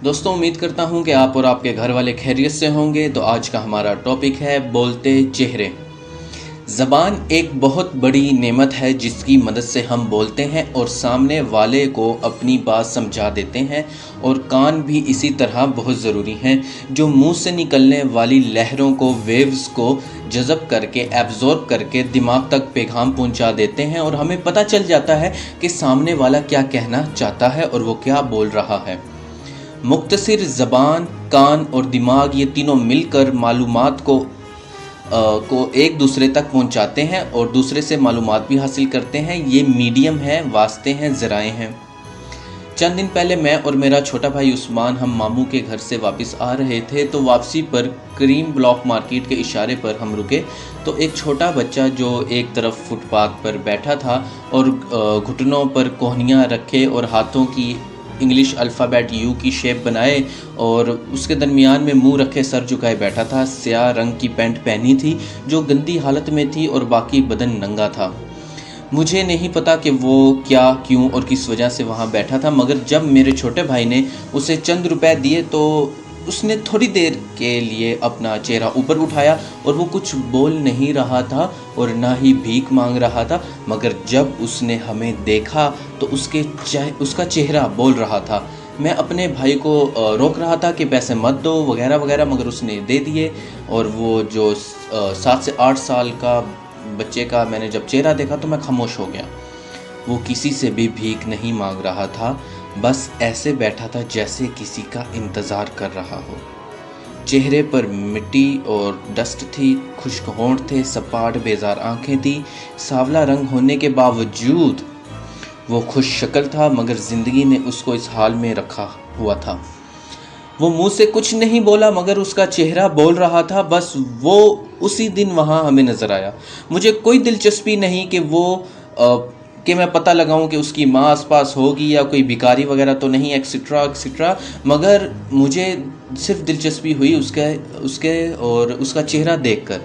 दोस्तों, उम्मीद करता हूँ कि आप और आपके घर वाले खैरियत से होंगे। तो आज का हमारा टॉपिक है बोलते चेहरे। ज़बान एक बहुत बड़ी नेमत है जिसकी मदद से हम बोलते हैं और सामने वाले को अपनी बात समझा देते हैं। और कान भी इसी तरह बहुत ज़रूरी हैं, जो मुंह से निकलने वाली लहरों को, वेव्स को जज़ब करके, एब्ज़ॉर्ब करके दिमाग तक पैगाम पहुंचा देते हैं और हमें पता चल जाता है कि सामने वाला क्या कहना चाहता है और वो क्या बोल रहा है। मुख्तसर ज़बान, कान और दिमाग, ये तीनों मिलकर मालूमात को एक दूसरे तक पहुंचाते हैं और दूसरे से मालूमात भी हासिल करते हैं। ये मीडियम हैं, वास्ते हैं, ज़राए हैं। चंद दिन पहले मैं और मेरा छोटा भाई उस्मान हम मामू के घर से वापस आ रहे थे। तो वापसी पर करीम ब्लॉक मार्केट के इशारे पर हम रुके तो एक छोटा बच्चा जो एक तरफ फुटपाथ पर बैठा था और घुटनों पर कोहनियाँ रखे और हाथों की इंग्लिश अल्फ़ाबेट यू की शेप बनाए और उसके दरमियान में मुंह रखे सर झुकाए बैठा था। स्याह रंग की पैंट पहनी थी जो गंदी हालत में थी और बाकी बदन नंगा था। मुझे नहीं पता कि वो क्या, क्यों और किस वजह से वहाँ बैठा था, मगर जब मेरे छोटे भाई ने उसे चंद रुपए दिए तो उसने थोड़ी देर के लिए अपना चेहरा ऊपर उठाया और वो कुछ बोल नहीं रहा था और ना ही भीख मांग रहा था। मगर जब उसने हमें देखा तो उसका चेहरा बोल रहा था। मैं अपने भाई को रोक रहा था कि पैसे मत दो वगैरह वगैरह, मगर उसने दे दिए। और वो जो 7 से 8 साल का बच्चे का मैंने जब चेहरा देखा तो मैं खामोश हो गया। वो किसी से भी भीख नहीं मांग रहा था, बस ऐसे बैठा था जैसे किसी का इंतज़ार कर रहा हो। चेहरे पर मिट्टी और डस्ट थी, खुश्क होंठ थे, सपाट बेजार आंखें थी। सांवला रंग होने के बावजूद वो खुश शक्ल था, मगर ज़िंदगी ने उसको इस हाल में रखा हुआ था। वो मुंह से कुछ नहीं बोला मगर उसका चेहरा बोल रहा था। बस वो उसी दिन वहाँ हमें नज़र आया। मुझे कोई दिलचस्पी नहीं कि मैं पता लगाऊं कि उसकी माँ आसपास होगी या कोई भिखारी वगैरह तो नहीं, एक्सेट्रा एक्सेट्रा। मगर मुझे सिर्फ दिलचस्पी हुई उसका चेहरा देखकर।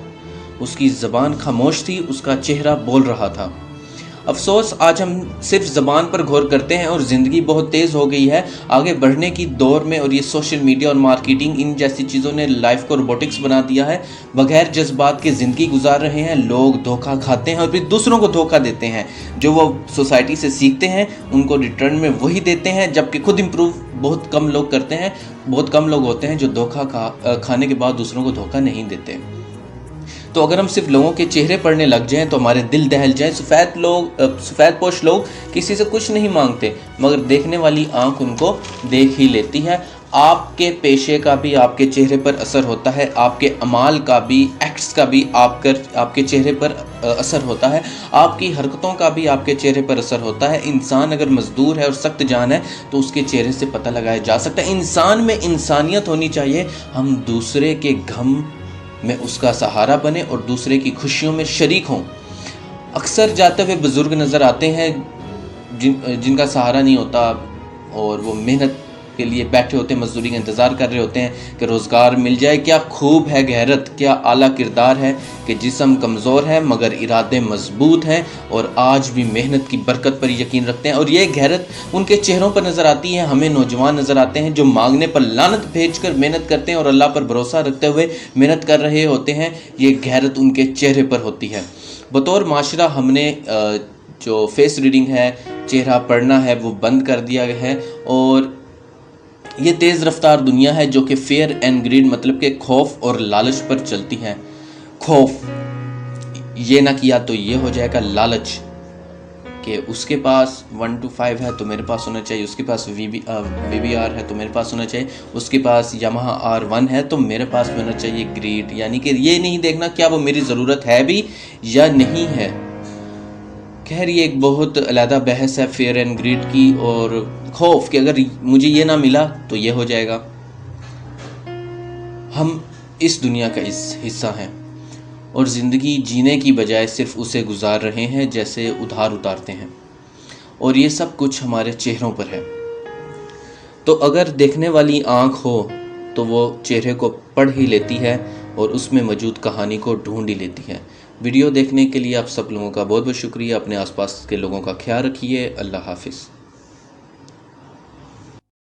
उसकी ज़बान खामोश थी, उसका चेहरा बोल रहा था। अफसोस, आज हम सिर्फ ज़बान पर गौर करते हैं और ज़िंदगी बहुत तेज़ हो गई है आगे बढ़ने की दौर में। और ये सोशल मीडिया और मार्केटिंग, इन जैसी चीज़ों ने लाइफ को रोबोटिक्स बना दिया है। बगैर जज्बात के ज़िंदगी गुजार रहे हैं लोग, धोखा खाते हैं और फिर दूसरों को धोखा देते हैं। जो वो सोसाइटी से सीखते हैं उनको रिटर्न में वही देते हैं, जबकि खुद इम्प्रूव बहुत कम लोग करते हैं। बहुत कम लोग होते हैं जो धोखा खाने के बाद दूसरों को धोखा नहीं देते। तो अगर हम सिर्फ लोगों के चेहरे पढ़ने लग जाएं तो हमारे दिल दहल जाएं। सफ़ेद पोश लोग किसी से कुछ नहीं मांगते, मगर देखने वाली आंख उनको देख ही लेती है। आपके पेशे का भी आपके चेहरे पर असर होता है, आपके अमाल का भी, एक्ट्स का भी आपके चेहरे पर असर होता है, आपकी हरकतों का भी आपके चेहरे पर असर होता है। इंसान अगर मजदूर है और सख्त जान है तो उसके चेहरे से पता लगाया जा सकता है। इंसान में इंसानियत होनी चाहिए। हम दूसरे के गम में उसका सहारा बने और दूसरे की खुशियों में शरीक हों। अक्सर जाते हुए बुज़ुर्ग नज़र आते हैं जिनका सहारा नहीं होता और वो मेहनत के लिए बैठे होते हैं, मजदूरी का इंतज़ार कर रहे होते हैं कि रोज़गार मिल जाए। क्या खूब है गैरत, क्या आला किरदार है कि जिस्म कमज़ोर है मगर इरादे मजबूत हैं और आज भी मेहनत की बरकत पर यकीन रखते हैं। और ये गैरत उनके चेहरों पर नज़र आती है। हमें नौजवान नज़र आते हैं जो मांगने पर लानत भेजकर मेहनत करते हैं और अल्लाह पर भरोसा रखते हुए मेहनत कर रहे होते हैं। ये गैरत उनके चेहरे पर होती है। बतौर माशरा हमने जो फेस रीडिंग है, चेहरा पढ़ना है, वो बंद कर दिया है। और ये तेज़ रफ्तार दुनिया है जो कि फेयर एंड ग्रीड, मतलब के खौफ और लालच पर चलती है। खौफ, ये ना किया तो ये हो जाएगा। लालच कि उसके पास 1 to 5 है तो मेरे पास होना चाहिए, उसके पास VBR है तो मेरे पास होना चाहिए, उसके पास Yamaha R1 है तो मेरे पास भी होना चाहिए। ग्रीड यानी कि ये नहीं देखना क्या वो मेरी ज़रूरत है भी या नहीं है। खैर, ये एक बहुत अलहदा बहस है फेयर एंड ग्रीड की। और खौफ कि अगर मुझे ये ना मिला तो ये हो जाएगा। हम इस दुनिया का हिस्सा हैं और ज़िंदगी जीने की बजाय सिर्फ उसे गुजार रहे हैं जैसे उधार उतारते हैं। और ये सब कुछ हमारे चेहरों पर है। तो अगर देखने वाली आँख हो तो वो चेहरे को पढ़ ही लेती है और उसमें मौजूद कहानी को ढूंढ ही लेती है। वीडियो देखने के लिए आप सब लोगों का बहुत बहुत शुक्रिया। अपने आसपास के लोगों का ख्याल रखिए। अल्लाह हाफिज़।